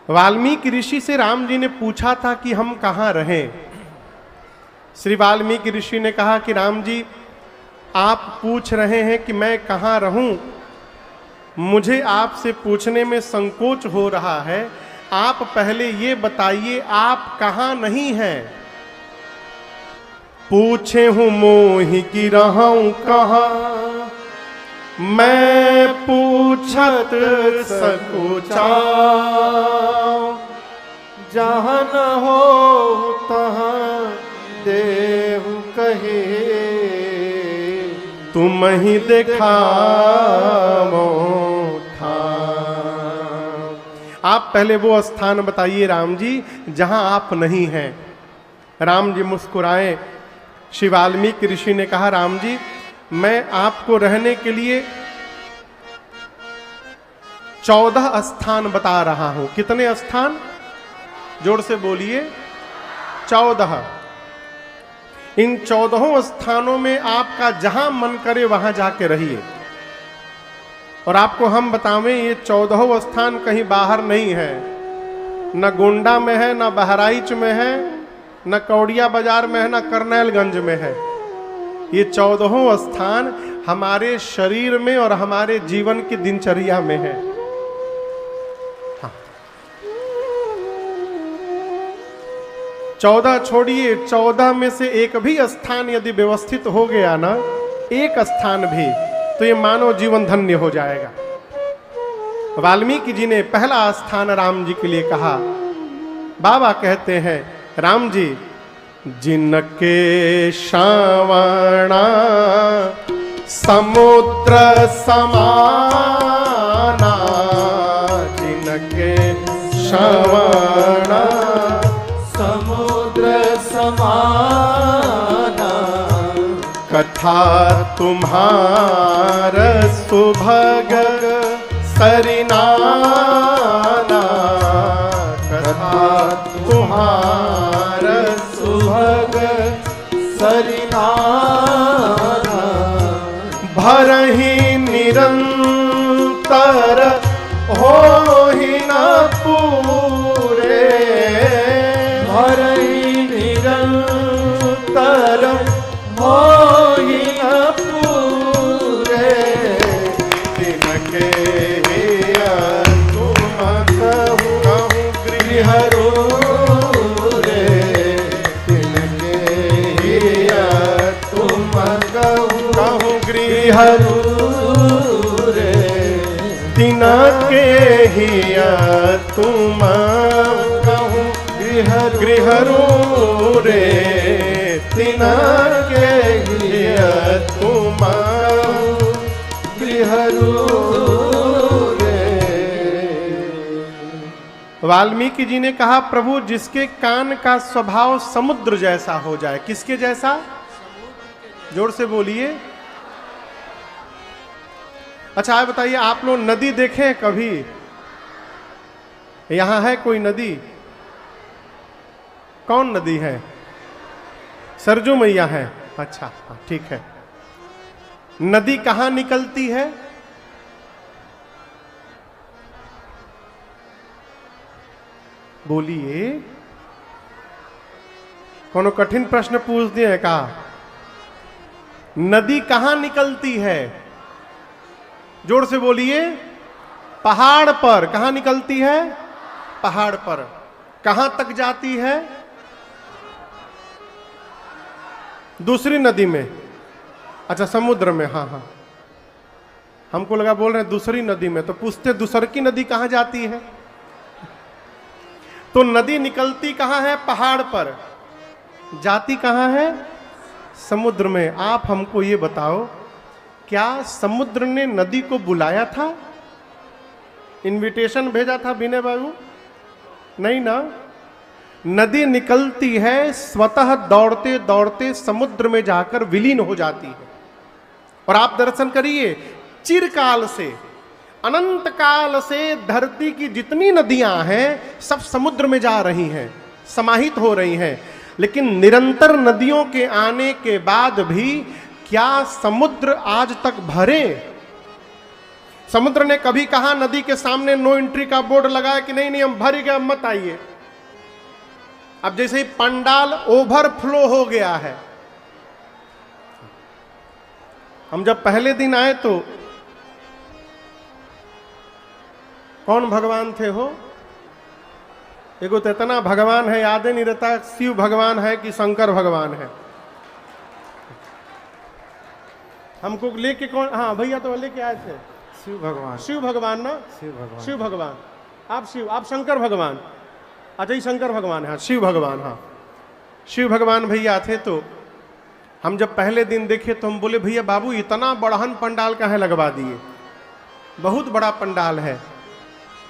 वाल्मीकि ऋषि से राम जी ने पूछा था कि हम कहाँ रहें। श्री वाल्मीकि ऋषि ने कहा कि राम जी, आप पूछ रहे हैं कि मैं कहाँ रहूं, मुझे आपसे पूछने में संकोच हो रहा है। आप पहले ये बताइए आप कहाँ नहीं हैं। पूछे हूं मोहि की रहूं कहाँ, मैं पूछत सकुचा, जहाँ न हो तहाँ देहु कहे, तुम ही दिखाओ ठाम। आप पहले वो स्थान बताइए राम जी जहां आप नहीं हैं। राम जी मुस्कुराए। श्री वाल्मीकि ऋषि ने कहा, राम जी मैं आपको रहने के लिए 14 स्थान बता रहा हूं। कितने स्थान? जोर से बोलिए। 14। इन 14 स्थानों में आपका जहां मन करे वहां जाके रहिए। और आपको हम बतावें, ये 14 स्थान कहीं बाहर नहीं है, न गोंडा में है, न बहराइच में है, न कौड़िया बाजार में है, न करनैलगंज में है। ये 14 स्थान हमारे शरीर में और हमारे जीवन की दिनचर्या में है। हाँ। 14 छोड़िए, 14 में से एक भी स्थान यदि व्यवस्थित हो गया ना, एक स्थान भी, तो ये मानव जीवन धन्य हो जाएगा। वाल्मीकि जी ने पहला स्थान राम जी के लिए कहा। बाबा कहते हैं, राम जी जिनके श्रवणा समुद्र समाना, जिनके श्रवणा समुद्र समाना, कथा तुम्हार सुभग सरिनाना, कथा तुम्हार सुभग सरिनाना, भरहि निरंतर होहि न पूरे, भरहि निरंतर होहि न पूरे, तिनके तुम कहूँ गृह रे, तिनके हिया तुम कहूँ गृह रे, तिनके हिया तुम गृह रे। वाल्मीकि जी ने कहा, प्रभु जिसके कान का स्वभाव समुद्र जैसा हो जाए। किसके जैसा? जोर से बोलिए। अच्छा आप बताइए, आप लोग नदी देखे कभी? यहां है कोई नदी? कौन नदी है? सरजू मैया है। अच्छा ठीक है। नदी कहां निकलती है? बोलिए। कोनो कठिन प्रश्न पूछ दिए का? नदी कहां निकलती है? जोर से बोलिए। पहाड़ पर। कहां निकलती है? पहाड़ पर। कहां तक जाती है? दूसरी नदी में। अच्छा समुद्र में। हाँ हाँ, हमको लगा बोल रहे हैं दूसरी नदी में, तो पूछते दूसर की नदी कहां जाती है। तो नदी निकलती कहां है? पहाड़ पर। जाती कहां है? समुद्र में। आप हमको ये बताओ, क्या समुद्र ने नदी को बुलाया था? इनविटेशन भेजा था विनय बाबू? नहीं ना। नदी निकलती है, स्वतः दौड़ते दौड़ते समुद्र में जाकर विलीन हो जाती है। और आप दर्शन करिए, चिरकाल से, अनंत काल से धरती की जितनी नदियां हैं सब समुद्र में जा रही हैं, समाहित हो रही हैं। लेकिन निरंतर नदियों के आने के बाद भी क्या समुद्र आज तक भरे? समुद्र ने कभी कहा नदी के सामने नो एंट्री का बोर्ड लगाया कि नहीं नहीं हम भर गए, मत आइए। अब जैसे ही पंडाल ओवरफ्लो हो गया है, हम जब पहले दिन आए तो कौन भगवान थे हो? एगो तो इतना भगवान है याद ही नहीं रहता, शिव भगवान है कि शंकर भगवान है। हमको लेके कौन, हाँ भैया तो लेके आए थे शिव भगवान। शिव भगवान ना, शिव भगवान। शिव भगवान। आप शिव, आप शंकर भगवान। अच्छा ही शंकर भगवान है, हाँ शिव भगवान। हाँ शिव भगवान भैया थे। तो हम जब पहले दिन देखे तो हम बोले भैया बाबू इतना बड़हन पंडाल काहे लगवा दिए, बहुत बड़ा पंडाल है,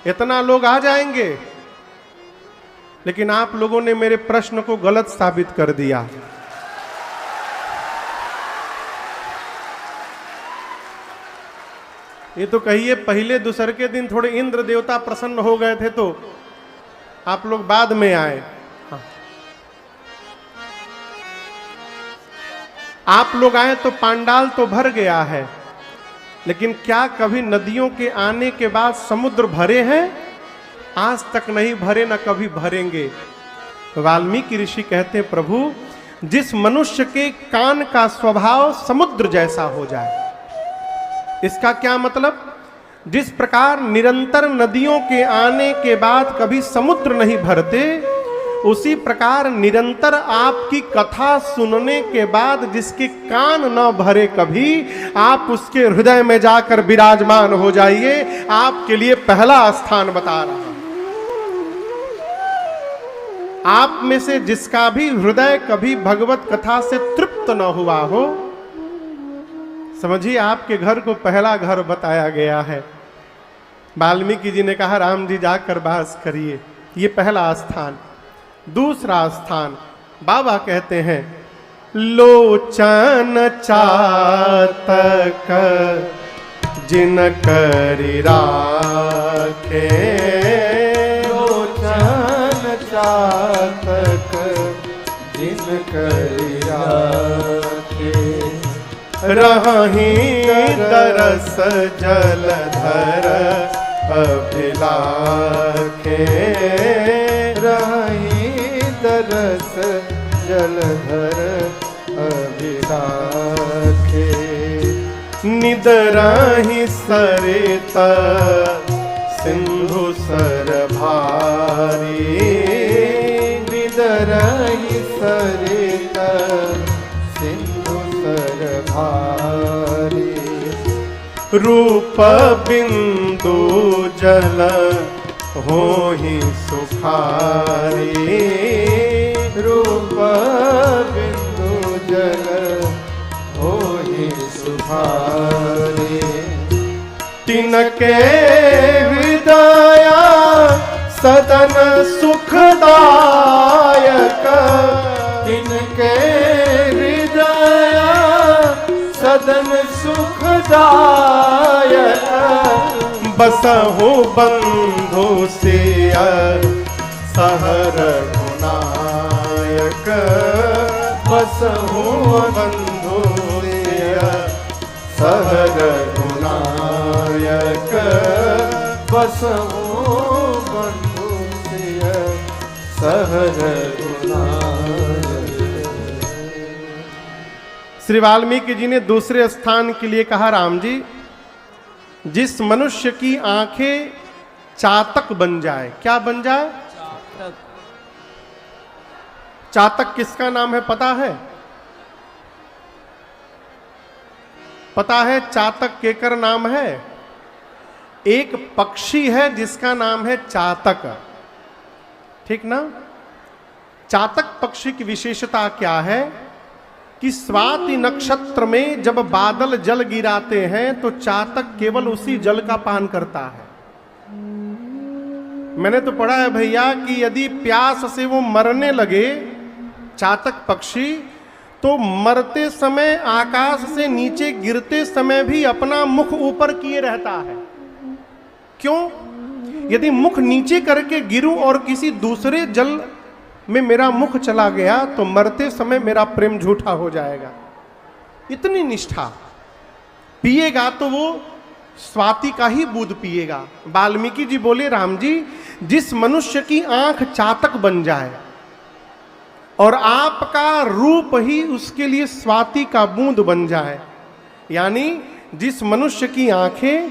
इतना लोग आ जाएंगे। लेकिन आप लोगों ने मेरे प्रश्न को गलत साबित कर दिया। ये तो कहिए पहले दूसरे के दिन थोड़े इंद्र देवता प्रसन्न हो गए थे तो आप लोग बाद में आए। हाँ। आप लोग आए तो पंडाल तो भर गया है, लेकिन क्या कभी नदियों के आने के बाद समुद्र भरे हैं? आज तक नहीं भरे, न कभी भरेंगे। वाल्मीकि ऋषि कहते हैं प्रभु जिस मनुष्य के कान का स्वभाव समुद्र जैसा हो जाए, इसका क्या मतलब? जिस प्रकार निरंतर नदियों के आने के बाद कभी समुद्र नहीं भरते, उसी प्रकार निरंतर आपकी कथा सुनने के बाद जिसके कान न भरे कभी, आप उसके हृदय में जाकर विराजमान हो जाइए। आपके लिए पहला स्थान बता रहा हूं। आप में से जिसका भी हृदय कभी भगवत कथा से तृप्त न हुआ हो, समझिए आपके घर को पहला घर बताया गया है। वाल्मीकि जी ने कहा राम जी जाकर वास करिए, ये पहला स्थान। दूसरा स्थान बाबा कहते हैं लोचन चातक जिन करि राखे, लोचन चातक जिन करि राखे, रही दरस जलधर अभिलाखे, रही दरस जलधर अभिलाखे, निदरहि सरित सिंधु सर भारी, निदरहि सरित सिंधु सर भारी, रूप बिंदु जल होहि सुखारी, रूप बिंदु जल होहि सुखारी, तिनके हृदय सदन सुखदायक, तिनके हृदय सदन सुखदायक, बसहु बंधु सिय सहर गुनायक, बसहु बंधु सिय सहर गुनायक, बसहु बंधु सिय सहर गुनायक। श्री वाल्मीकि जी ने दूसरे स्थान के लिए कहा राम जी जिस मनुष्य की आंखें चातक बन जाए, क्या बन जाए? चातक किसका नाम है पता है? पता है चातक केकर नाम है? एक पक्षी है जिसका नाम है चातक, ठीक ना? चातक पक्षी की विशेषता क्या है कि स्वाति नक्षत्र में जब बादल जल गिराते हैं तो चातक केवल उसी जल का पान करता है। मैंने तो पढ़ा है भैया कि यदि प्यास से वो मरने लगे चातक पक्षी, तो मरते समय आकाश से नीचे गिरते समय भी अपना मुख ऊपर किए रहता है। क्यों? यदि मुख नीचे करके गिरूं और किसी दूसरे जल में मेरा मुख चला गया तो मरते समय मेरा प्रेम झूठा हो जाएगा। इतनी निष्ठा। पिएगा तो वो स्वाति का ही दूध पिएगा। वाल्मीकि जी बोले राम जी, जिस मनुष्य की आंख चातक बन जाए और आपका रूप ही उसके लिए स्वाति का बूंद बन जाए, यानी जिस मनुष्य की आंखें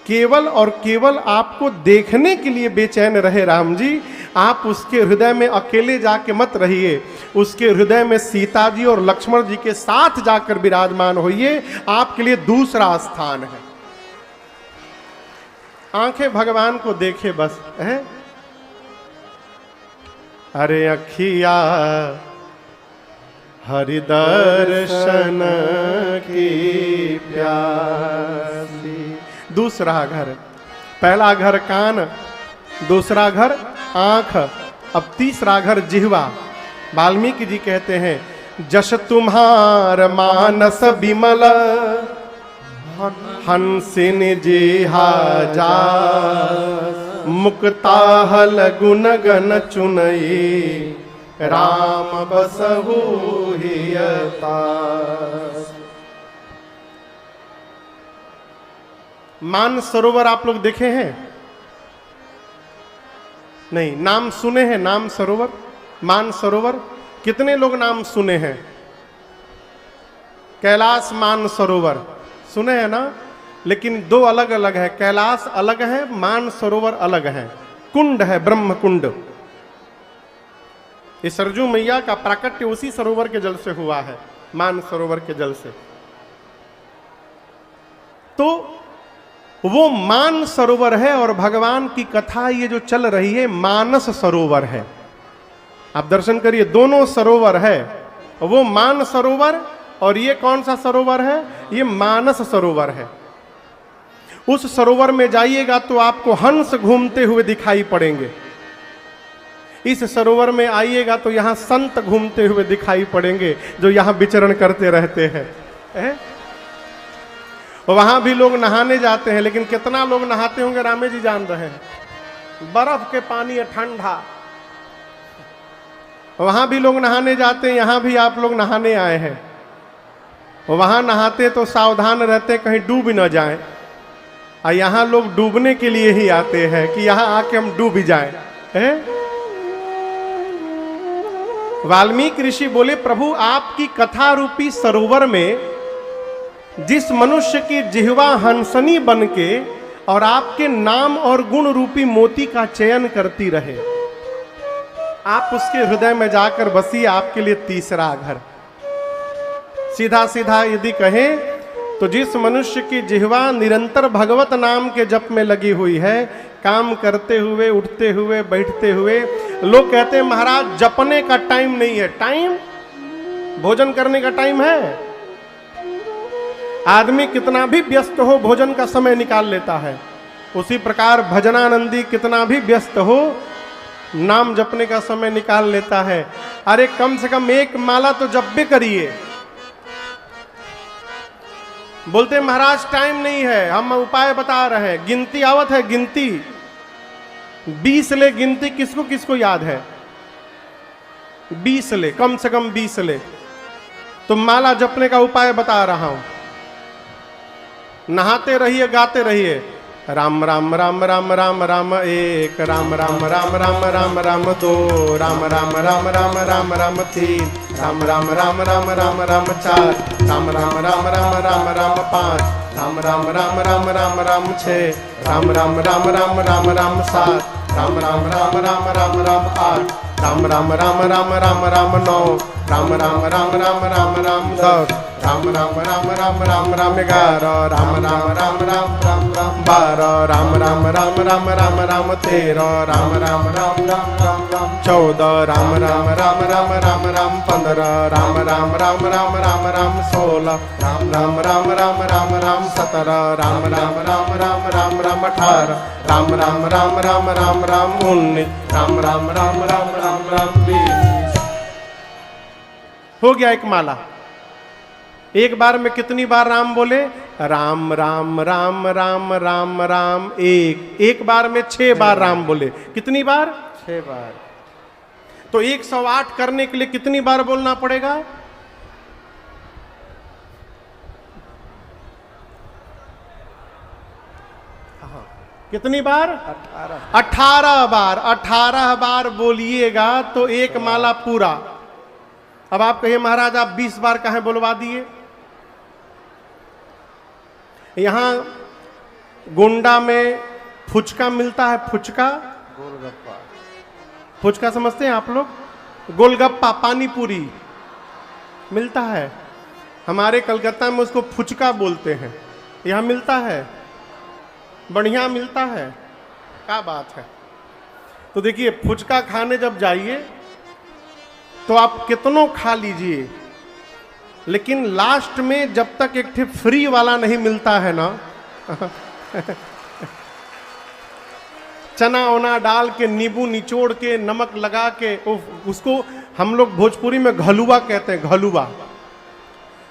केवल और केवल आपको देखने के लिए बेचैन रहे राम जी, आप उसके हृदय में अकेले जाके मत रहिए, उसके हृदय में सीता जी और लक्ष्मण जी के साथ जाकर विराजमान होइए, आपके लिए दूसरा स्थान है। आंखें भगवान को देखे बस है। अरे अखिया हरि दर्शन की प्यासी। दूसरा घर, पहला घर कान, दूसरा घर आंख, अब तीसरा घर जिह्वा। वाल्मीकि जी कहते हैं, जश तुम्हार मानस विमल हंसिन जिहा जा, मुक्ताहल गुण गण चुनई, राम बसहु हियता। मान सरोवर आप लोग देखे हैं? नहीं, नाम सुने हैं? नाम सरोवर, मान सरोवर कितने लोग नाम सुने हैं? कैलाश मान सरोवर सुने हैं ना, लेकिन दो अलग अलग है। कैलाश अलग है, मान सरोवर अलग है। कुंड है, ब्रह्म कुंड। ये सरजू मैया का प्राकट्य उसी सरोवर के जल से हुआ है, मान सरोवर के जल से। तो वो मान सरोवर है और भगवान की कथा ये जो चल रही है मानस सरोवर है। आप दर्शन करिए, दोनों सरोवर है, वो मान सरोवर और ये कौन सा सरोवर है? ये मानस सरोवर है। उस सरोवर में जाइएगा तो आपको हंस घूमते हुए दिखाई पड़ेंगे। इस सरोवर में आइएगा तो यहां संत घूमते हुए दिखाई पड़ेंगे जो यहां विचरण करते रहते हैं। वहां भी लोग नहाने जाते हैं, लेकिन कितना लोग नहाते होंगे रामे जी जान रहे हैं। बर्फ के पानी है ठंडा, वहां भी लोग नहाने जाते हैं, यहां भी आप लोग नहाने आए हैं। वहां नहाते तो सावधान रहते कहीं डूब न जाएं, और यहां लोग डूबने के लिए ही आते हैं कि यहां आके हम डूब जाएं। वाल्मीकि ऋषि बोले, प्रभु आपकी कथा रूपी सरोवर में जिस मनुष्य की जिह्वा हंसनी बनके और आपके नाम और गुण रूपी मोती का चयन करती रहे, आप उसके हृदय में जाकर बसिए, आपके लिए तीसरा घर। सीधा सीधा यदि कहें तो जिस मनुष्य की जिह्वा निरंतर भगवत नाम के जप में लगी हुई है, काम करते हुए, उठते हुए, बैठते हुए, लोग कहते हैं महाराज जपने का टाइम नहीं है। टाइम, भोजन करने का टाइम है। आदमी कितना भी व्यस्त हो भोजन का समय निकाल लेता है, उसी प्रकार भजनानंदी कितना भी व्यस्त हो नाम जपने का समय निकाल लेता है। अरे कम से कम एक माला तो जप भी करिए। बोलते महाराज टाइम नहीं है, हम उपाय बता रहे हैं। गिनती आवत है, गिनती 20 ले, गिनती किसको किसको याद है? 20 ले, कम से कम 20 ले। तो माला जपने का उपाय बता रहा हूं। नहाते रहिए, गाते रहिए, राम राम राम राम राम राम एक, राम राम राम राम राम राम दो, राम राम राम राम राम राम तीन, राम राम राम राम राम राम चार, राम राम राम राम राम राम पाँच, राम राम राम राम राम राम छः, राम राम राम राम राम राम सात, राम राम राम राम राम राम आठ, राम राम राम राम राम राम नौ, राम राम राम राम राम राम 10, राम राम राम राम राम राम 11, राम राम राम राम राम राम 12, राम राम राम राम राम राम 13, राम राम राम राम राम राम 14, राम राम राम राम राम राम 15, राम राम राम राम राम राम 16, राम राम राम राम राम राम 17, राम राम राम राम राम राम 18, राम राम राम राम राम राम 19, राम राम राम राम राम राम 20। हो गया एक माला। एक बार में कितनी बार राम बोले? राम राम राम राम राम राम एक बार में 6 बार राम बोले। कितनी बार? 6 बार। तो 108 करने के लिए कितनी बार बोलना पड़ेगा? कितनी बार? 18। 18 बार। 18 बार बोलिएगा तो एक माला पूरा। अब आप कहिए महाराज आप 20 बार कहें बुलवा दिए? यहां गोंडा में फुचका मिलता है, फुचका, गोलगप्पा। फुचका समझते हैं आप लोग? गोलगप्पा, पानी पूरी मिलता है। हमारे कलकत्ता में उसको फुचका बोलते हैं। यहां मिलता है, बढ़िया मिलता है, क्या बात है। तो देखिए फुचका खाने जब जाइए तो आप कितनों खा लीजिए, लेकिन लास्ट में जब तक एक ठे फ्री वाला नहीं मिलता है ना चना ओना डाल के, नींबू निचोड़ के, नमक लगा के, उसको हम लोग भोजपुरी में घलुआ कहते हैं, घलुआ।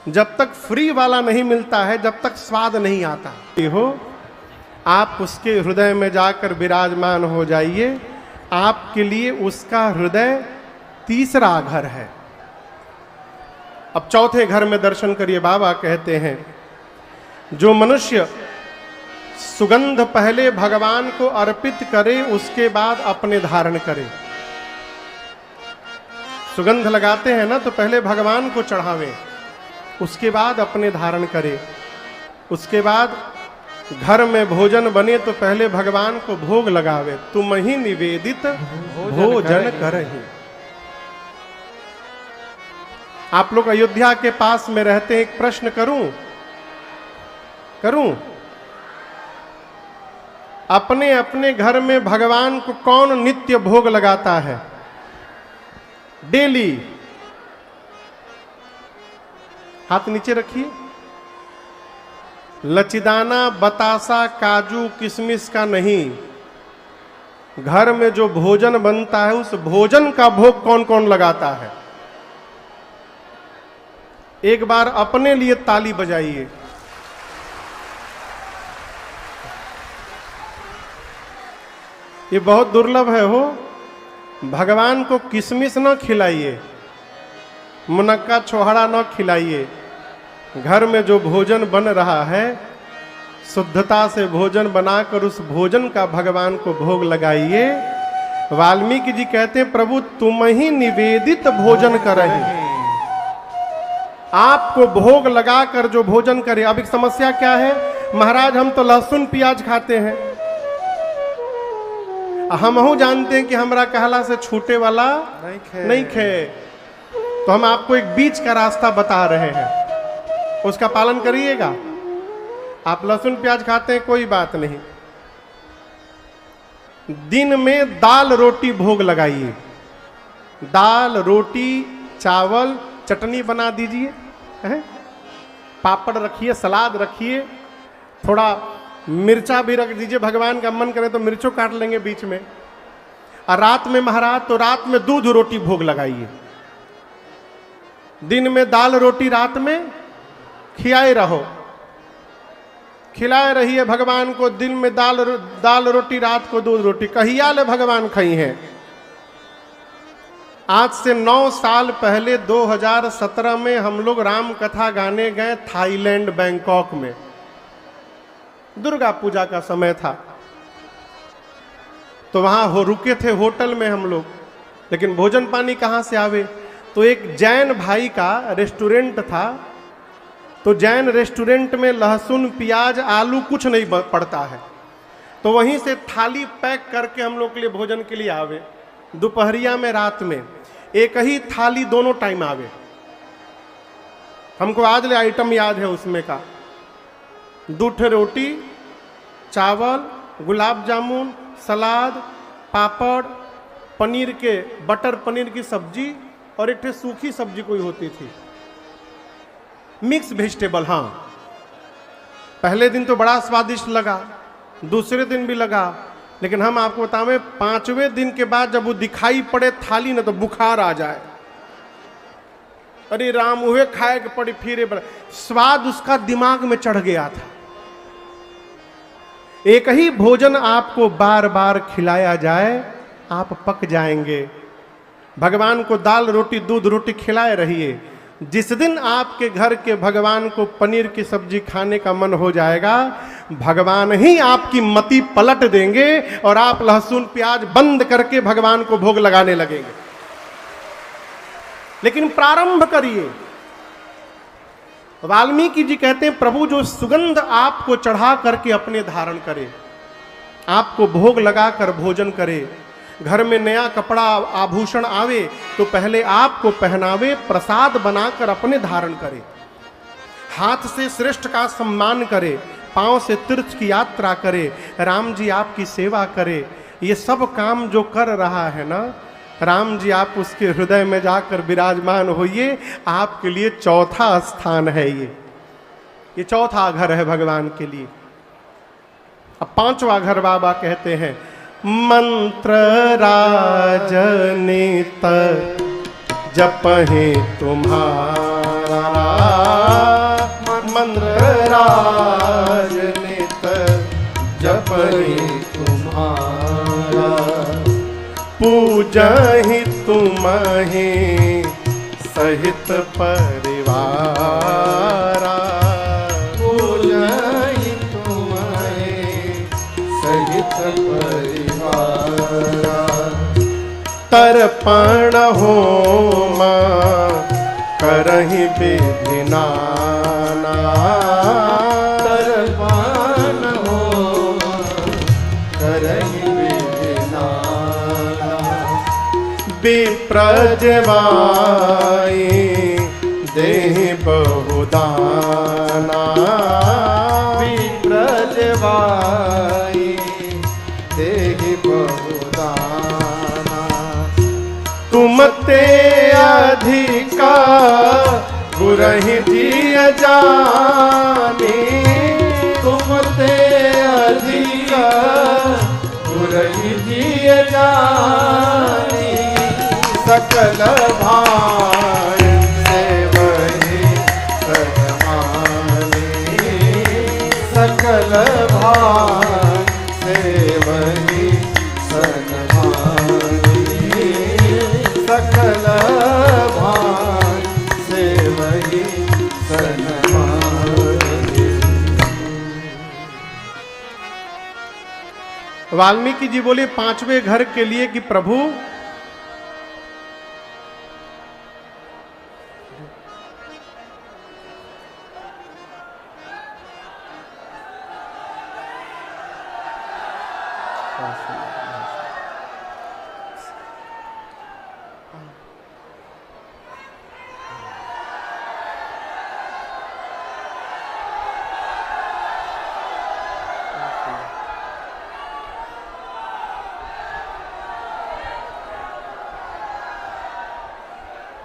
जब तक फ्री वाला नहीं मिलता है, जब तक स्वाद नहीं आता हो, आप उसके हृदय में जाकर विराजमान हो जाइए। आपके लिए उसका हृदय तीसरा घर है। अब चौथे घर में दर्शन करिए। बाबा कहते हैं जो मनुष्य सुगंध पहले भगवान को अर्पित करे, उसके बाद अपने धारण करे। सुगंध लगाते हैं ना तो पहले भगवान को चढ़ावे, उसके बाद अपने धारण करे। उसके बाद घर में भोजन बने तो पहले भगवान को भोग लगावे। तुम ही निवेदित भोजन करहि। आप लोग अयोध्या के पास में रहते हैं, एक प्रश्न करूं? अपने अपने घर में भगवान को कौन नित्य भोग लगाता है? डेली हाथ नीचे रखिए। लचीदाना, बतासा, काजू, किशमिश का नहीं। घर में जो भोजन बनता है उस भोजन का भोग कौन कौन लगाता है? एक बार अपने लिए ताली बजाइए। ये बहुत दुर्लभ है हो। भगवान को किशमिश न खिलाइए, मुनक्का छोहड़ा न खिलाइए। घर में जो भोजन बन रहा है, शुद्धता से भोजन बनाकर उस भोजन का भगवान को भोग लगाइए। वाल्मीकि जी कहते हैं प्रभु तुम ही निवेदित भोजन करहि। आपको भोग लगाकर जो भोजन करे। अब एक समस्या क्या है, महाराज हम तो लहसुन प्याज खाते हैं, हमहू जानते हैं कि हमरा कहला से छूटे वाला नहीं खे। तो हम आपको एक बीच का रास्ता बता रहे हैं, उसका पालन करिएगा। आप लहसुन प्याज खाते हैं, कोई बात नहीं, दिन में दाल रोटी भोग लगाइए। दाल रोटी चावल चटनी बना दीजिए, पापड़ रखिए, सलाद रखिए, थोड़ा मिर्चा भी रख दीजिए। भगवान का मन करे तो मिर्चों काट लेंगे बीच में। और रात में महाराज तो रात में दूध रोटी भोग लगाइए। दिन में दाल रोटी, रात में खिलाए रहो, खिलाए रहिए भगवान को। दिन में दाल रोटी, रात को दूध रोटी। कहिया ले भगवान खाई हैं? आज से 9 साल पहले 2017 में हम लोग राम कथा गाने गए थाईलैंड, बैंकॉक में। दुर्गा पूजा का समय था, तो वहां रुके थे होटल में हम लोग। लेकिन भोजन पानी कहां से आवे? तो एक जैन भाई का रेस्टोरेंट था, तो जैन रेस्टोरेंट में लहसुन प्याज आलू कुछ नहीं पड़ता है। तो वहीं से थाली पैक करके हम लोग के लिए भोजन के लिए आवे। दोपहरिया में, रात में एक ही थाली दोनों टाइम आवे। हमको आज ले आइटम याद है उसमें का, 2 ठे रोटी, चावल, गुलाब जामुन, सलाद, पापड़, पनीर के बटर पनीर की सब्जी और एक ठे सूखी सब्जी कोई होती थी, मिक्स वेजिटेबल। हाँ, पहले दिन तो बड़ा स्वादिष्ट लगा, दूसरे दिन भी लगा, लेकिन हम आपको बतावें 5वें दिन के बाद जब वो दिखाई पड़े थाली ना तो बुखार आ जाए। अरे राम, हुए खाए के पड़ी फिर स्वाद उसका दिमाग में चढ़ गया था। एक ही भोजन आपको बार बार खिलाया जाए, आप पक जाएंगे। भगवान को दाल रोटी दूध रोटी खिलाए रहिए। जिस दिन आपके घर के भगवान को पनीर की सब्जी खाने का मन हो जाएगा, भगवान ही आपकी मति पलट देंगे और आप लहसुन प्याज बंद करके भगवान को भोग लगाने लगेंगे। लेकिन प्रारंभ करिए। वाल्मीकि जी कहते हैं प्रभु जो सुगंध आपको चढ़ा करके अपने धारण करे, आपको भोग लगाकर भोजन करे, घर में नया कपड़ा आभूषण आवे तो पहले आपको पहनावे, प्रसाद बनाकर अपने धारण करे, हाथ से श्रेष्ठ का सम्मान करे, पांव से तीर्थ की यात्रा करे, राम जी आपकी सेवा करे। ये सब काम जो कर रहा है ना, राम जी आप उसके हृदय में जाकर विराजमान होइए। आपके लिए चौथा स्थान है ये चौथा घर है भगवान के लिए। अब पांचवा घर बाबा कहते हैं मंत्र राजनीत जपहे तुम्हारा, मंत्र राजनीत जपहे तुम्हारा, पूजहि तुम्हें सहित परिवारा, पूजहि तुम्हें सहित परिवारा, तर्पण होमा करहि विधि नाना, तर्पण होमा करहि विधि नाना, विप्रजवाई देहि बहुदाना, विप्रजवाई देहि बहुदाना, तुम ते अधिका गुरहि दिय जानी, तुम ते अधिका गुरहि दिय जानी, सकल भाई सेवहि सदमानी, सकल भाई सेवहि सदमानी, सकल भाई सेवहि सदमानी। वाल्मीकि जी बोले पांचवें घर के लिए कि प्रभु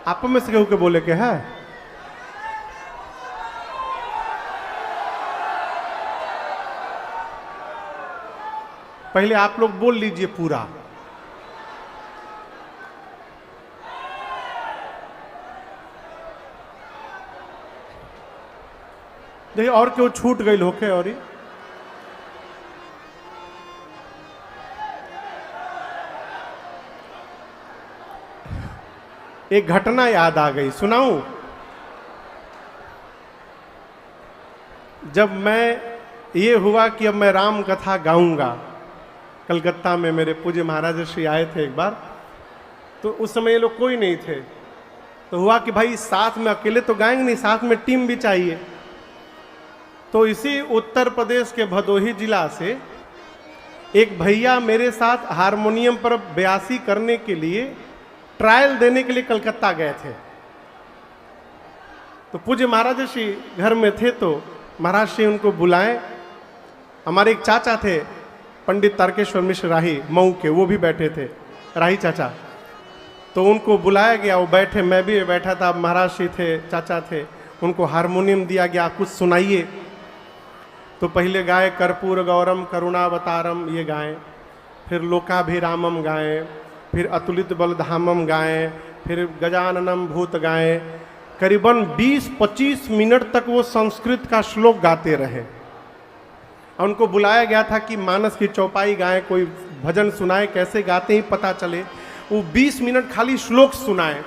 आप में से केहू के बोले के है पहले आप लोग बोल लीजिए पूरा। देखिए और क्यों छूट गई होके और एक घटना याद आ गई, सुनाऊं? जब मैं ये हुआ कि अब मैं राम कथा गाऊंगा, कलकत्ता में मेरे पूज्य महाराज श्री आए थे एक बार, तो उस समय ये लोग कोई नहीं थे, तो हुआ कि भाई साथ में अकेले तो गाएंगे नहीं, साथ में टीम भी चाहिए। तो इसी उत्तर प्रदेश के भदोही जिला से एक भैया मेरे साथ हारमोनियम पर बयासी करने के लिए, ट्रायल देने के लिए कलकत्ता गए थे। तो पूज्य महाराज श्री घर में थे, तो महाराज श्री उनको बुलाएं। हमारे एक चाचा थे पंडित तारकेश्वर मिश्र राही मऊ के, वो भी बैठे थे, राही चाचा। तो उनको बुलाया गया, वो बैठे, मैं भी बैठा था, महाराज श्री थे, चाचा थे, उनको हारमोनियम दिया गया, कुछ सुनाइए। तो पहले गाए कर्पूर गौरम करुणावतारम, ये गाएं, फिर लोकाभिरामम गाएं, फिर अतुलित बलधामम गाएं, फिर गजाननम भूत गाएं। करीबन 20-25 मिनट तक वो संस्कृत का श्लोक गाते रहे। उनको बुलाया गया था कि मानस की चौपाई गाएं, कोई भजन सुनाए, कैसे गाते ही पता चले। वो 20 मिनट खाली श्लोक सुनाए।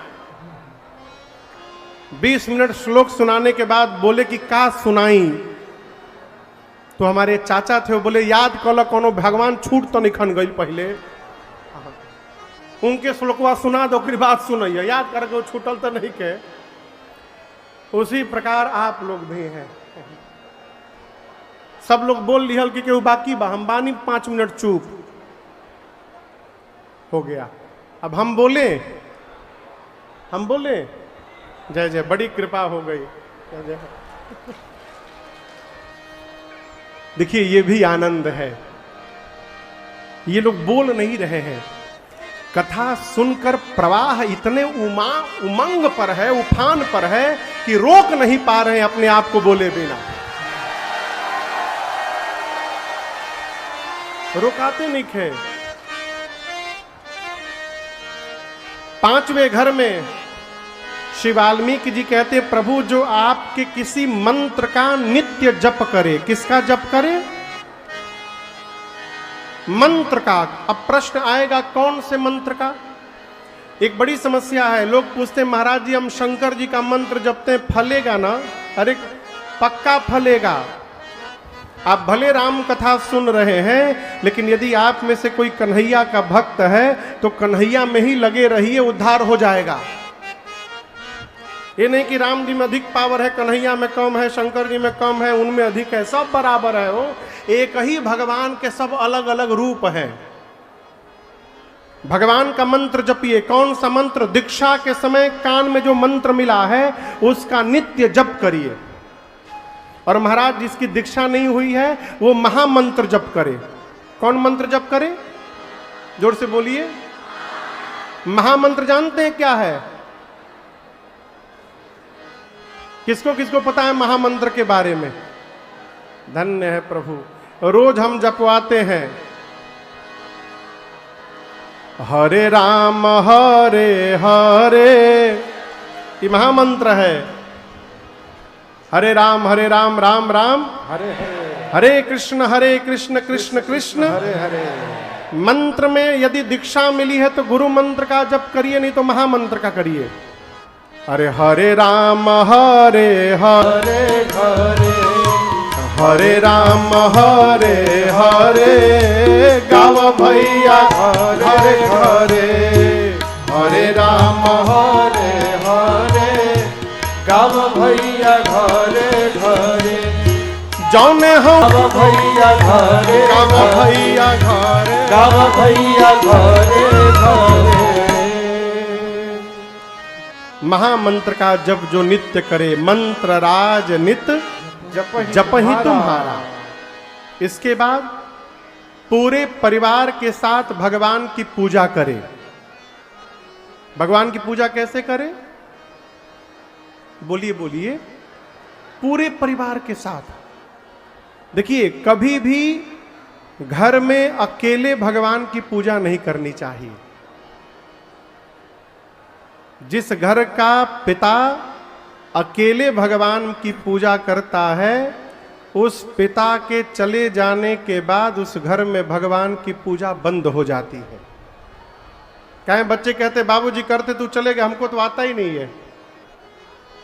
20 मिनट श्लोक सुनाने के बाद बोले कि का सुनाई, तो हमारे चाचा थे, वो बोले याद कल कोनो भगवान छूट तो निखन गई पहले, उनके श्लोकवा सुना दो, ओकरी बात सुनैया, याद करके वो छूटल तो नहीं के। उसी प्रकार आप लोग भी हैं। सब लोग बोल लिहल कि केहू बाकी बा, हम बानी 5 मिनट चुप हो गया। अब हम बोले जय जय, बड़ी कृपा हो गई, जय जय। देखिए ये भी आनंद है, ये लोग बोल नहीं रहे हैं, कथा सुनकर प्रवाह इतने उमंग पर है, उफान पर है कि रोक नहीं पा रहे हैं अपने आप को बोले बिना। रुकाते नहीं थे। 5वें घर में श्री वाल्मीकि जी कहते, प्रभु जो आपके किसी मंत्र का नित्य जप करे, किसका जप करे? मंत्र का। अब प्रश्न आएगा कौन से मंत्र का? एक बड़ी समस्या है, लोग पूछते महाराज जी हम शंकर जी का मंत्र जपते हैं, फलेगा ना? अरे पक्का फलेगा। आप भले राम कथा सुन रहे हैं, लेकिन यदि आप में से कोई कन्हैया का भक्त है तो कन्हैया में ही लगे रहिए, उद्धार हो जाएगा। ये नहीं कि राम जी में अधिक पावर है, कन्हैया में कम है, शंकर जी में कम है, उनमें अधिक है, सब बराबर है। वो एक ही भगवान के सब अलग अलग रूप हैं। भगवान का मंत्र जपिए। कौन सा मंत्र? दीक्षा के समय कान में जो मंत्र मिला है उसका नित्य जप करिए। और महाराज जिसकी दीक्षा नहीं हुई है वो महामंत्र जप करे। कौन मंत्र जप करे? जोर से बोलिए। महामंत्र जानते हैं क्या है? किसको किसको पता है महामंत्र के बारे में? धन्य है प्रभु, रोज हम जपवाते हैं। हरे राम हरे हरे, ये महामंत्र है। हरे राम राम राम हरे हरे, हरे कृष्ण कृष्ण कृष्ण हरे हरे। मंत्र में यदि दीक्षा मिली है तो गुरु मंत्र का जप करिए, नहीं तो महामंत्र का करिए। अरे हरे राम हरे हरे हरे हरे राम हरे हरे, गाव भैया हरे हरे हरे राम हरे हरे, गाव भैया घरे घरे, जौने हम गाव भैया घरे गाव भैया घरे, गाव भैया घरे घरे। महामंत्र का जप जो नित्य करे, मंत्र राज नित जप ही तुम्हारा। इसके बाद पूरे परिवार के साथ भगवान की पूजा करे। भगवान की पूजा कैसे करे? बोलिए बोलिए। पूरे परिवार के साथ। देखिए कभी भी घर में अकेले भगवान की पूजा नहीं करनी चाहिए। जिस घर का पिता अकेले भगवान की पूजा करता है, उस पिता के चले जाने के बाद उस घर में भगवान की पूजा बंद हो जाती है। कहें बच्चे कहते बाबूजी करते, तू चले गए, हमको तो आता ही नहीं है।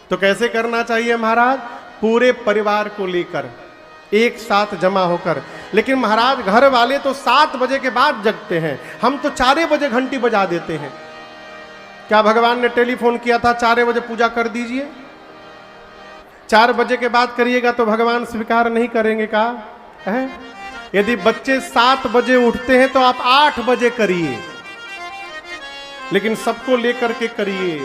तो कैसे करना चाहिए महाराज? पूरे परिवार को लेकर एक साथ जमा होकर। लेकिन महाराज घर वाले तो 7 बजे के बाद जगते हैं, हम तो 4 बजे घंटी बजा देते हैं। क्या भगवान ने टेलीफोन किया था 4 बजे पूजा कर दीजिए? 4 बजे के बाद करिएगा तो भगवान स्वीकार नहीं करेंगे का है? यदि बच्चे 7 बजे उठते हैं तो आप 8 बजे करिए, लेकिन सबको लेकर के करिए।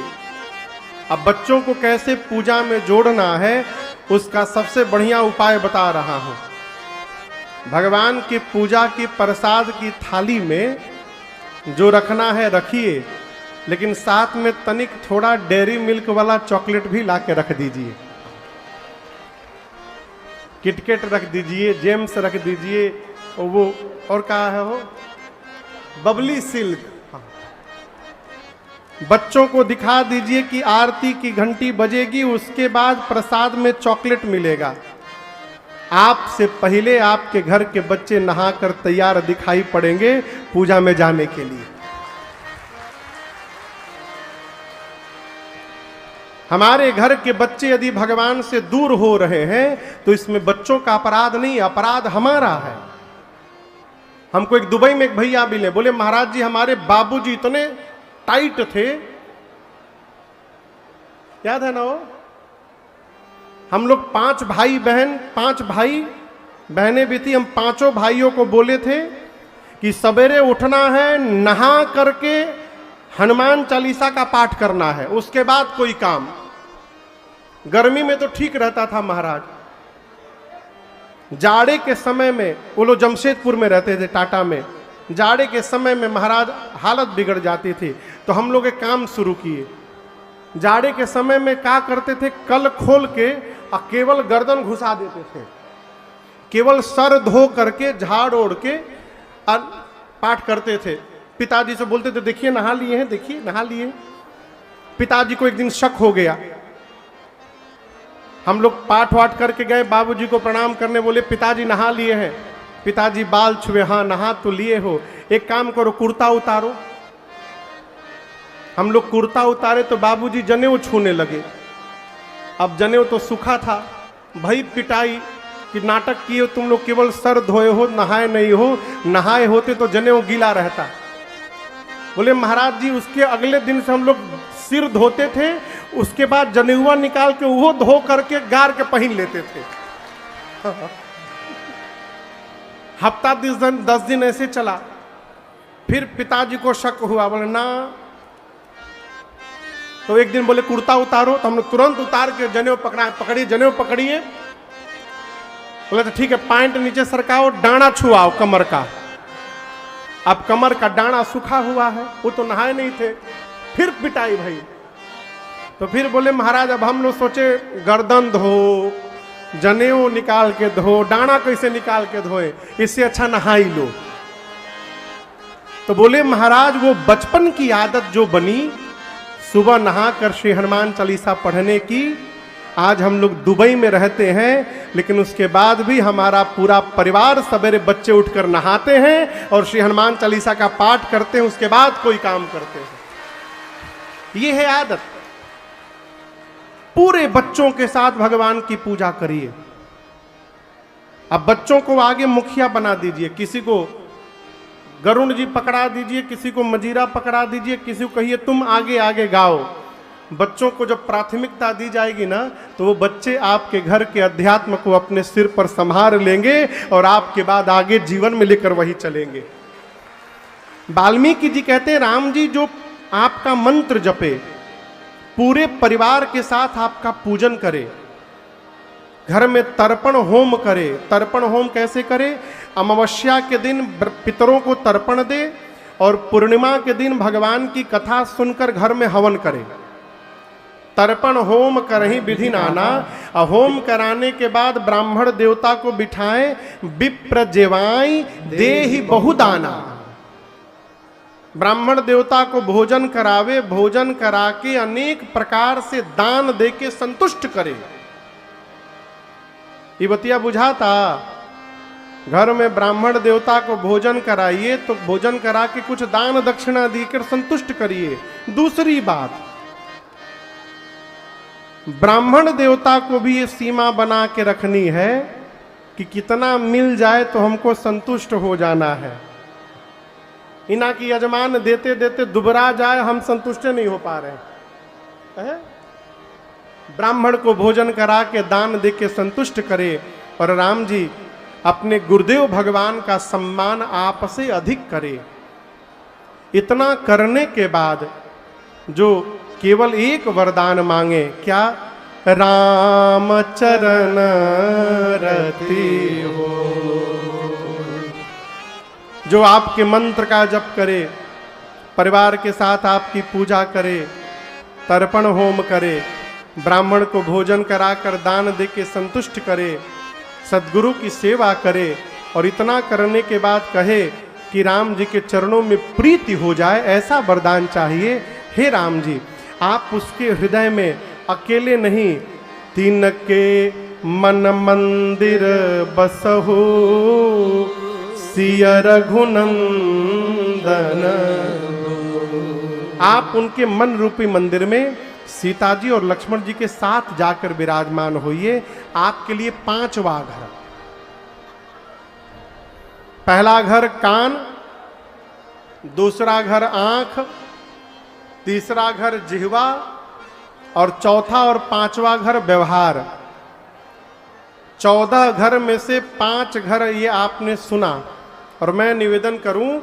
अब बच्चों को कैसे पूजा में जोड़ना है उसका सबसे बढ़िया उपाय बता रहा हूं। भगवान की पूजा की प्रसाद की थाली में जो रखना है रखिए, लेकिन साथ में तनिक थोड़ा डेयरी मिल्क वाला चॉकलेट भी ला के रख दीजिए। किटकेट रख दीजिए, जेम्स रख दीजिए, वो और कहा है वो बबली सिल्क। बच्चों को दिखा दीजिए कि आरती की घंटी बजेगी, उसके बाद प्रसाद में चॉकलेट मिलेगा। आपसे पहले आपके घर के बच्चे नहाकर तैयार दिखाई पड़ेंगे पूजा में जाने के लिए। हमारे घर के बच्चे यदि भगवान से दूर हो रहे हैं तो इसमें बच्चों का अपराध नहीं, अपराध हमारा है। हमको एक दुबई में एक भैया मिले, बोले महाराज जी हमारे बाबूजी इतने टाइट थे, याद है ना वो, हम लोग 5 भाई बहन, 5 भाई बहनें भी थी, हम 5 भाइयों को बोले थे कि सवेरे उठना है, नहा करके हनुमान चालीसा का पाठ करना है, उसके बाद कोई काम। गर्मी में तो ठीक रहता था महाराज, जाड़े के समय में, वो लोग जमशेदपुर में रहते थे टाटा में, जाड़े के समय में महाराज हालत बिगड़ जाती थी, तो हम लोग एक काम शुरू किए। जाड़े के समय में क्या करते थे, कल खोल के और केवल गर्दन घुसा देते थे, केवल सर धो करके झाड़ ओढ़ के और पाठ करते थे। पिताजी से बोलते थे देखिए नहा लिए हैं, देखिए नहा लिए। पिताजी को एक दिन शक हो गया, हम लोग पाठ वाठ करके गए, बाबूजी को प्रणाम करने, बोले पिताजी नहा लिए हैं। पिताजी बाल छुए, हाँ नहा तो लिए हो, एक काम करो कुर्ता उतारो। हम लोग कुर्ता उतारे तो बाबूजी जनेऊ छूने लगे। अब जनेऊ तो सूखा था, भाई पिटाई कि नाटक किए तुम लोग, केवल सर धोए हो, नहाए नहीं हो, नहाए होते तो जनेऊ गीला रहता। बोले महाराज जी उसके अगले दिन से हम लोग सिर धोते थे, उसके बाद जनेऊआ निकाल के वो धो करके गार के पहन लेते थे। हफ्ता 10 दिन ऐसे चला। फिर पिताजी को शक हुआ, बोले ना, तो एक दिन बोले कुर्ता उतारो, तो हमने तुरंत उतार के जनेऊ पकड़िए, जनेऊ पकड़िए। बोले तो ठीक है, पैंट नीचे सरकाओ, डांडा छुआओ कमर का। अब कमर का डांडा सूखा हुआ है, वो तो नहाए नहीं थे। फिर पिटाई भाई। तो फिर बोले महाराज अब हम लोग सोचे गर्दन धो, जनेऊ निकाल के धो, डांडा कैसे निकाल के धोए, इससे अच्छा नहा ही लो। तो बोले महाराज वो बचपन की आदत जो बनी सुबह नहाकर श्री हनुमान चालीसा पढ़ने की, आज हम लोग दुबई में रहते हैं, लेकिन उसके बाद भी हमारा पूरा परिवार सवेरे बच्चे उठकर नहाते हैं और श्री हनुमान चालीसा का पाठ करते हैं, उसके बाद कोई काम करते हैं। ये है आदत। पूरे बच्चों के साथ भगवान की पूजा करिए। अब बच्चों को आगे मुखिया बना दीजिए, किसी को गरुण जी पकड़ा दीजिए, किसी को मजीरा पकड़ा दीजिए, किसी को कहिए तुम आगे आगे गाओ। बच्चों को जब प्राथमिकता दी जाएगी ना, तो वो बच्चे आपके घर के अध्यात्म को अपने सिर पर संभाल लेंगे और आपके बाद आगे जीवन में लेकर वही चलेंगे। वाल्मीकि जी कहते हैं राम जी जो आपका मंत्र जपे, पूरे परिवार के साथ आपका पूजन करे, घर में तर्पण होम करे। तर्पण होम कैसे करे? अमावस्या के दिन पितरों को तर्पण दे और पूर्णिमा के दिन भगवान की कथा सुनकर घर में हवन करे। तर्पण होम करहि विधि नाना। होम कराने के बाद ब्राह्मण देवता को बिठाएं, विप्र जेवाई देहि बहुदाना। ब्राह्मण देवता को भोजन करावे, भोजन करा के अनेक प्रकार से दान दे के संतुष्ट करे। ये बतिया बुझाता? घर में ब्राह्मण देवता को भोजन कराइए तो भोजन करा के कुछ दान दक्षिणा देकर संतुष्ट करिए। दूसरी बात, ब्राह्मण देवता को भी ये सीमा बना के रखनी है कि कितना मिल जाए तो हमको संतुष्ट हो जाना है। इना की यजमान देते देते दुबरा जाए, हम संतुष्ट नहीं हो पा रहे हैं। ब्राह्मण को भोजन करा के दान दे के संतुष्ट करे। और राम जी अपने गुरुदेव भगवान का सम्मान आप से अधिक करे। इतना करने के बाद जो केवल एक वरदान मांगे, क्या? राम चरण रति हो। जो आपके मंत्र का जप करे, परिवार के साथ आपकी पूजा करे, तर्पण होम करे, ब्राह्मण को भोजन कराकर दान दे के संतुष्ट करे, सद्गुरु की सेवा करे और इतना करने के बाद कहे कि राम जी के चरणों में प्रीति हो जाए, ऐसा वरदान चाहिए। हे राम जी, आप उसके हृदय में अकेले नहीं, तीन के मन मंदिर बसहु सिय रघुनंदन। आप उनके मन रूपी मंदिर में सीता जी और लक्ष्मण जी के साथ जाकर विराजमान होइए। आपके लिए 5वां घर। पहला घर कान, दूसरा घर आंख, तीसरा घर जिह्वा और चौथा और 5वां घर व्यवहार। 14 घर में से 5 घर ये आपने सुना। और मैं निवेदन करूं,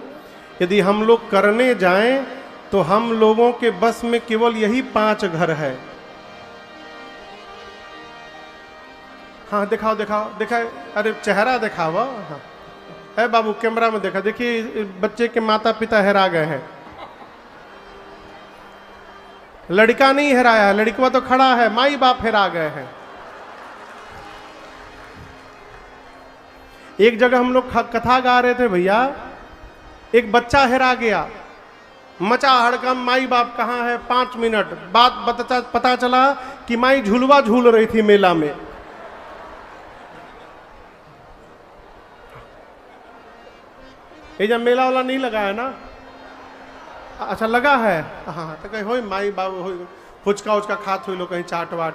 यदि हम लोग करने जाएं तो हम लोगों के बस में केवल यही 5 घर है। हाँ दिखाओ दिखाओ दिखाए, अरे चेहरा दिखाओ। हाँ है बाबू, कैमरा में देखा। देखिए बच्चे के माता पिता हेरा गए हैं। लड़का नहीं हेराया, लड़कवा तो खड़ा है, माई बाप हेरा गए हैं। एक जगह हम लोग कथा गा रहे थे भैया, एक बच्चा हेरा गया, मचा हड़कम, माई बाप कहाँ है। 5 मिनट बाद पता चला कि माई झूलवा झूल रही थी मेला में। ये जब मेला वाला नहीं लगा है ना, अच्छा लगा है। हाँ तो कहीं हो माई बाबू हो, फुचका उचका खात हुई लोग, कहीं चाट वाट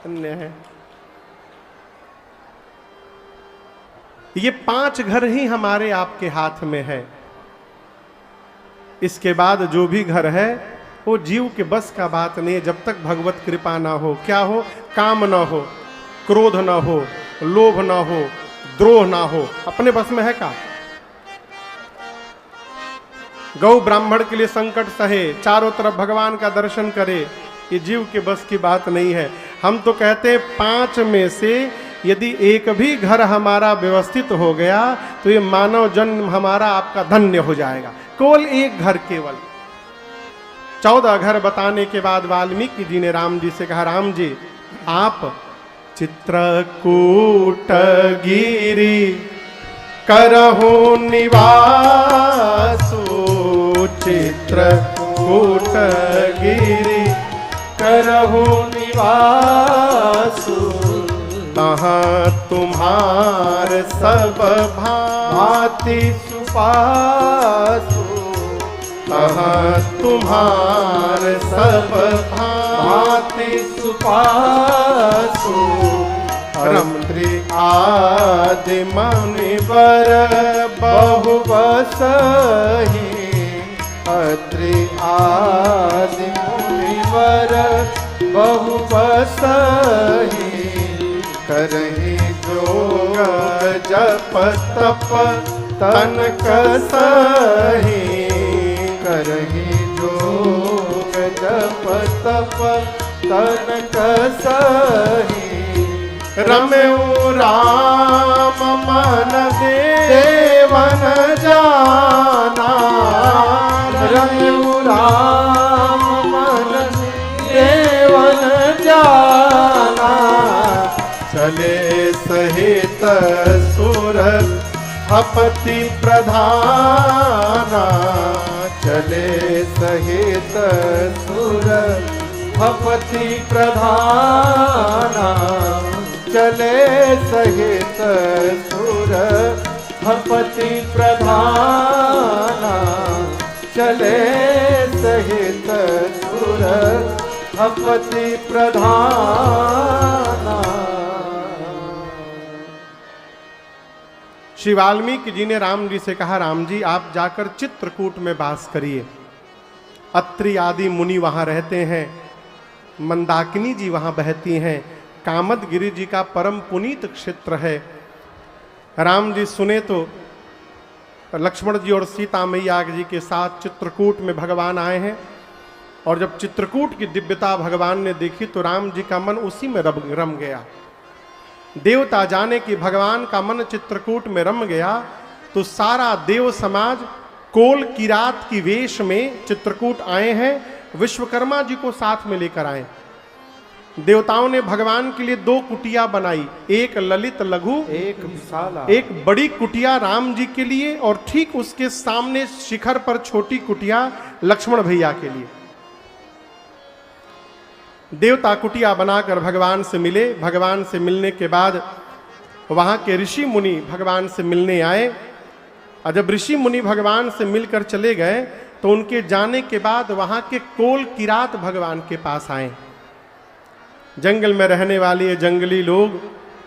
अन्य है। ये 5 घर ही हमारे आपके हाथ में है। इसके बाद जो भी घर है वो जीव के बस का बात नहीं है, जब तक भगवत कृपा ना हो। क्या हो? काम ना हो, क्रोध ना हो, लोभ ना हो, द्रोह ना हो। अपने बस में है का? गौ ब्राह्मण के लिए संकट सहे, चारों तरफ भगवान का दर्शन करे, ये जीव के बस की बात नहीं है। हम तो कहते हैं 5 में से यदि एक भी घर हमारा व्यवस्थित हो गया तो ये मानव जन्म हमारा आपका धन्य हो जाएगा। केवल एक घर, केवल 14 घर बताने के बाद वाल्मीकि जी ने राम जी से कहा, राम जी आप चित्रकूट गिरि करहु निवासु, चित्रकूट गिरि करहु निवासु, तहाँ तुम्हार सब भांति सुपासु, तहाँ तुम्हार सब भांति सुपासु, रमत्री आदि मुनिवर बहु बसहि, अत्रि आदि मुनिवर बहु बसहि, करहि जोग जप तप तन कसहि, करहि जोग जप तप तन कसहि, रम्यु राम मन देवन जाना, रम्यु राम मन देवन जाना, चले सहित सुर हपति प्रधाना, चले सहित सुर हपति प्रधाना, चले सहित सुर हपति प्रधाना, चले सहित सुर हपति प्रधाना। श्री वाल्मीकि जी ने राम जी से कहा, राम जी आप जाकर चित्रकूट में वास करिए। अत्रि आदि मुनि वहाँ रहते हैं, मंदाकिनी जी वहाँ बहती हैं, कामदगिरि जी का परम पुनीत क्षेत्र है। राम जी सुने तो लक्ष्मण जी और सीता मैया जी के साथ चित्रकूट में भगवान आए हैं। और जब चित्रकूट की दिव्यता भगवान ने देखी तो राम जी का मन उसी में रम गया। देवता जाने कि भगवान का मन चित्रकूट में रम गया तो सारा देव समाज कोल किरात की वेश में चित्रकूट आए हैं। विश्वकर्मा जी को साथ में लेकर आए। देवताओं ने भगवान के लिए 2 कुटिया बनाई, एक ललित लघु, एक विशाला। एक बड़ी कुटिया राम जी के लिए और ठीक उसके सामने शिखर पर छोटी कुटिया लक्ष्मण भैया के लिए। देवता कुटिया बनाकर भगवान से मिले। भगवान से मिलने के बाद वहाँ के ऋषि मुनि भगवान से मिलने आए। और जब ऋषि मुनि भगवान से मिलकर चले गए तो उनके जाने के बाद वहां के कोल किरात भगवान के पास आए। जंगल में रहने वाले ये जंगली लोग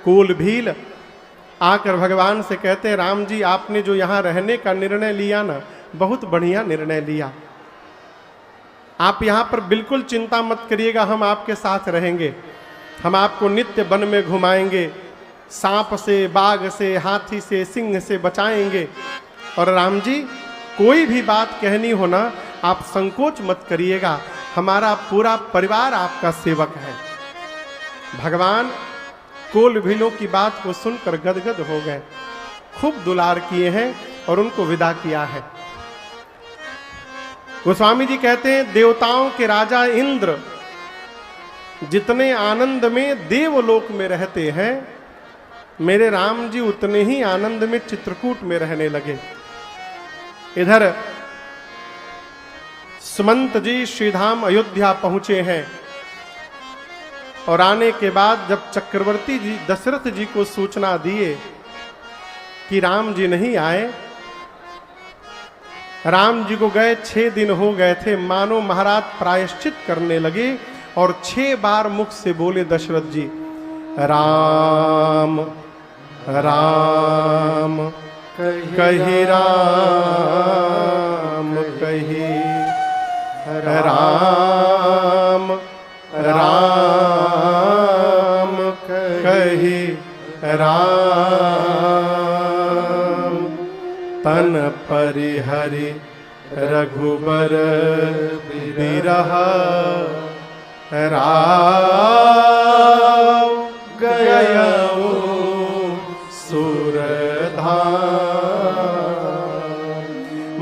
कोल भील आकर भगवान से कहते हैं, राम जी आपने जो यहाँ रहने का निर्णय लिया ना, बहुत बढ़िया निर्णय लिया। आप यहाँ पर बिल्कुल चिंता मत करिएगा, हम आपके साथ रहेंगे। हम आपको नित्य वन में घुमाएंगे, सांप से, बाघ से, हाथी से, सिंह से बचाएंगे। और राम जी कोई भी बात कहनी हो ना, आप संकोच मत करिएगा, हमारा पूरा परिवार आपका सेवक है। भगवान कोल भीलों की बात को सुनकर गदगद हो गए, खूब दुलार किए हैं और उनको विदा किया है। गोस्वामी जी कहते हैं, देवताओं के राजा इंद्र जितने आनंद में देवलोक में रहते हैं, मेरे राम जी उतने ही आनंद में चित्रकूट में रहने लगे। इधर सुमंत जी श्रीधाम अयोध्या पहुंचे हैं और आने के बाद जब चक्रवर्ती जी दशरथ जी को सूचना दिए कि राम जी नहीं आए, राम जी को गए 6 दिन हो गए थे, मानो महाराज प्रायश्चित करने लगे और 6 बार मुख से बोले दशरथ जी, राम राम कही, राम कही, राम राम कही, राम तन परिहरि रघुबर बिरहा, राम गयऊ सुरधाम।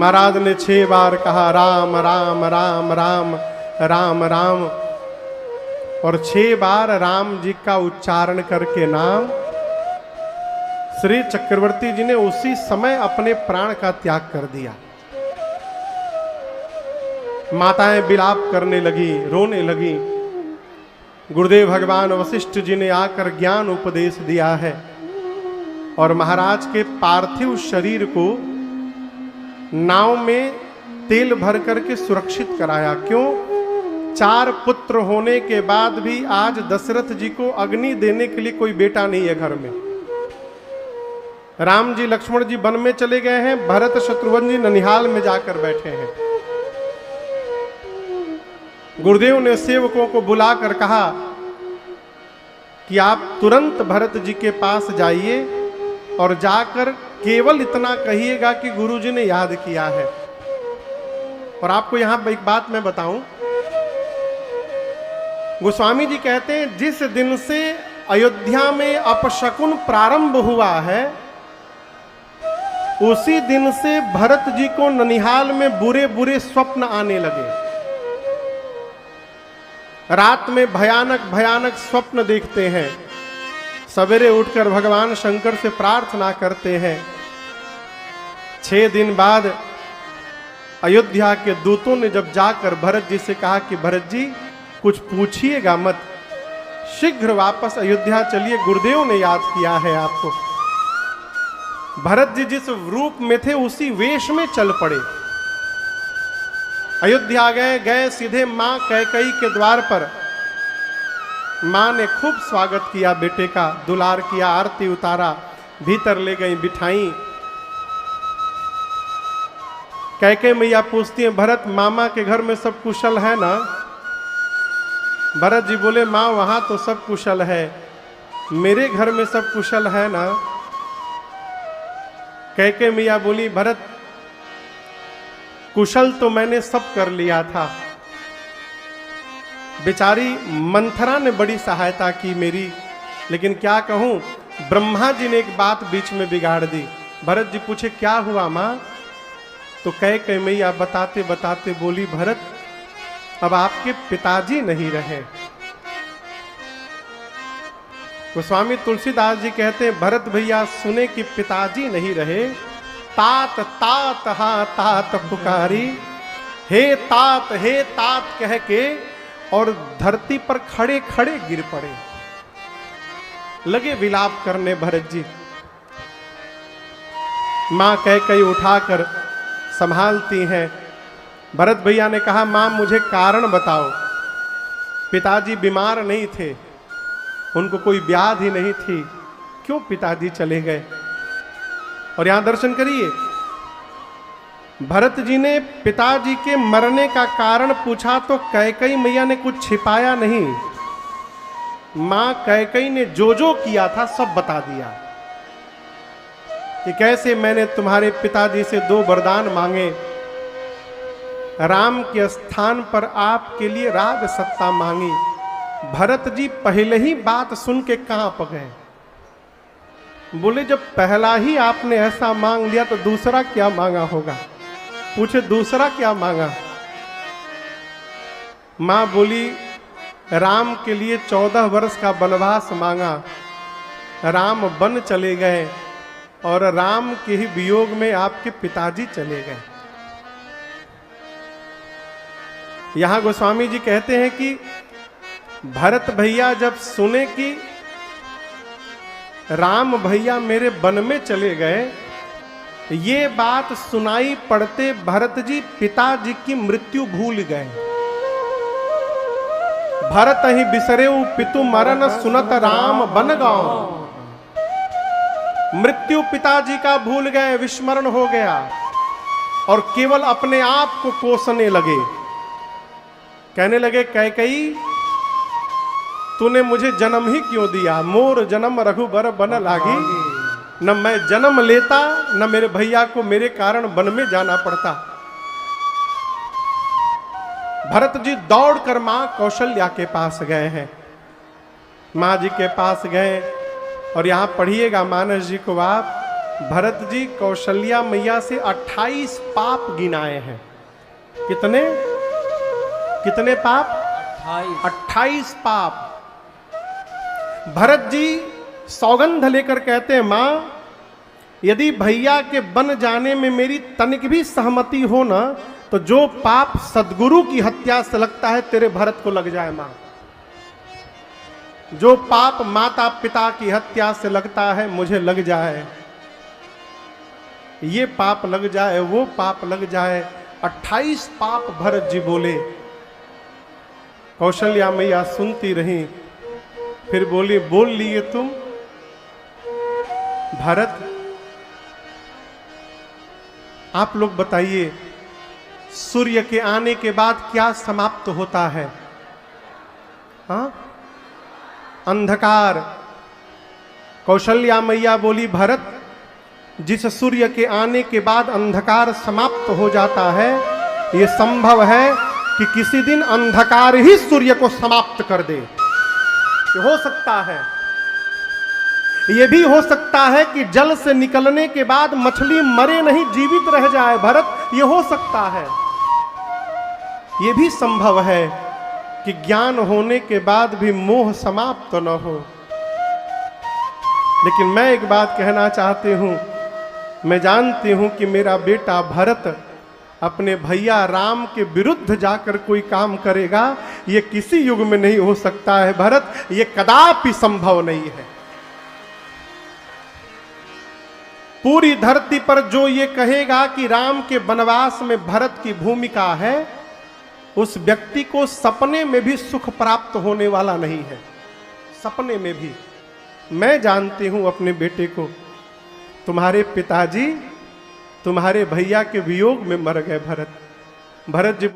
महाराज ने 6 बार कहा राम राम राम राम राम राम, और 6 बार राम जी का उच्चारण करके नाम श्री चक्रवर्ती जी ने उसी समय अपने प्राण का त्याग कर दिया। माताएं विलाप करने लगी, रोने लगी। गुरुदेव भगवान वशिष्ठ जी ने आकर ज्ञान उपदेश दिया है और महाराज के पार्थिव शरीर को नाव में तेल भर करके सुरक्षित कराया। क्यों? 4 पुत्र होने के बाद भी आज दशरथ जी को अग्नि देने के लिए कोई बेटा नहीं है घर में। राम जी लक्ष्मण जी वन में चले गए हैं, भरत शत्रुघ्न जी ननिहाल में जाकर बैठे हैं। गुरुदेव ने सेवकों को बुलाकर कहा कि आप तुरंत भरत जी के पास जाइए और जाकर केवल इतना कहिएगा कि गुरुजी ने याद किया है। और आपको यहां एक बात मैं बताऊं, गोस्वामी जी कहते हैं जिस दिन से अयोध्या में अपशकुन प्रारंभ हुआ है, उसी दिन से भरत जी को ननिहाल में बुरे बुरे स्वप्न आने लगे। रात में भयानक भयानक स्वप्न देखते हैं। सवेरे उठकर भगवान शंकर से प्रार्थना करते हैं। 6 दिन बाद अयोध्या के दूतों ने जब जाकर भरत जी से कहा कि भरत जी कुछ पूछिएगा मत, शीघ्र वापस अयोध्या चलिए, गुरुदेव ने याद किया है आपको। भरत जी जिस रूप में थे उसी वेश में चल पड़े। अयोध्या गए सीधे मां कैकेयी के द्वार पर। मां ने खूब स्वागत किया बेटे का, दुलार किया, आरती उतारा, भीतर ले गई, बिठाई। कैकेयी मैया पूछती है, भरत मामा के घर में सब कुशल है ना? भरत जी बोले, मां वहां तो सब कुशल है, मेरे घर में सब कुशल है ना? कैकेयी मैया बोली, भरत कुशल तो मैंने सब कर लिया था, बेचारी मंथरा ने बड़ी सहायता की मेरी, लेकिन क्या कहूं, ब्रह्मा जी ने एक बात बीच में बिगाड़ दी। भरत जी पूछे क्या हुआ मां? तो कैकेयी मैया बताते बताते बोली, भरत अब आपके पिताजी नहीं रहे। गोस्वामी तुलसीदास जी कहते हैं, भरत भैया सुने कि पिताजी नहीं रहे, तात तात हा तात पुकारी, हे तात कह के और धरती पर खड़े खड़े गिर पड़े, लगे विलाप करने भरत जी। मां कैकेयी उठाकर संभालती हैं भरत भैया ने कहा, मां मुझे कारण बताओ। पिताजी बीमार नहीं थे, उनको कोई व्याधि नहीं थी, क्यों पिताजी चले गए? और यहां दर्शन करिए, भरत जी ने पिताजी के मरने का कारण पूछा तो कैकेयी मैया ने कुछ छिपाया नहीं। मां कैकेयी ने जो जो किया था सब बता दिया कि कैसे मैंने तुम्हारे पिताजी से 2 वरदान मांगे, राम के स्थान पर आपके लिए राज सत्ता मांगी। भरत जी पहले ही बात सुन के कांप गए, बोले जब पहला ही आपने ऐसा मांग लिया तो दूसरा क्या मांगा होगा? पूछे दूसरा क्या मांगा? मां बोली, राम के लिए 14 वर्ष का वनवास मांगा, राम वन चले गए और राम के ही वियोग में आपके पिताजी चले गए। यहां गोस्वामी जी कहते हैं कि भरत भैया जब सुने कि राम भैया मेरे वन में चले गए, ये बात सुनाई पड़ते भरत जी पिताजी की मृत्यु भूल गए। भरत ही बिसरेऊ पितु मरण सुनत राम बन गाँव। मृत्यु पिताजी का भूल गए, विस्मरण हो गया और केवल अपने आप को कोसने लगे। कहने लगे, कैकेयी तूने मुझे जन्म ही क्यों दिया? मोर जन्म रघुबर बन लागी, न मैं जन्म लेता न मेरे भैया को मेरे कारण वन में जाना पड़ता। भरत जी दौड़कर मां कौशल्या के पास गए हैं। मां जी के पास गए और यहां पढ़िएगा मानस जी को आप, भरत जी कौशल्या मैया से 28 पाप गिनाए हैं। कितने कितने पाप? 28 पाप। भरत जी सौगंध लेकर कहते हैं, मां यदि भैया के बन जाने में मेरी तनिक भी सहमति हो ना, तो जो पाप सदगुरु की हत्या से लगता है तेरे भरत को लग जाए। मां जो पाप माता पिता की हत्या से लगता है मुझे लग जाए, ये पाप लग जाए, वो पाप लग जाए। 28 पाप भरत जी बोले। कौशल्या मैया सुनती रही, फिर बोली, बोल लिए तुम भरत, आप लोग बताइए सूर्य के आने के बाद क्या समाप्त होता है? हाँ, अंधकार। कौशल्या मैया बोली, भरत जिस सूर्य के आने के बाद अंधकार समाप्त हो जाता है, यह संभव है कि किसी दिन अंधकार ही सूर्य को समाप्त कर दे। ये हो सकता है। यह भी हो सकता है कि जल से निकलने के बाद मछली मरे नहीं, जीवित रह जाए। भरत, यह हो सकता है। यह भी संभव है कि ज्ञान होने के बाद भी मोह समाप्त न हो। लेकिन मैं एक बात कहना चाहती हूं, मैं जानती हूं कि मेरा बेटा भरत अपने भैया राम के विरुद्ध जाकर कोई काम करेगा, यह किसी युग में नहीं हो सकता है। भरत, यह कदापि संभव नहीं है। पूरी धरती पर जो ये कहेगा कि राम के वनवास में भरत की भूमिका है, उस व्यक्ति को सपने में भी सुख प्राप्त होने वाला नहीं है। सपने में भी। मैं जानती हूं अपने बेटे को, तुम्हारे पिताजी तुम्हारे भैया के वियोग में मर गए। भरत जी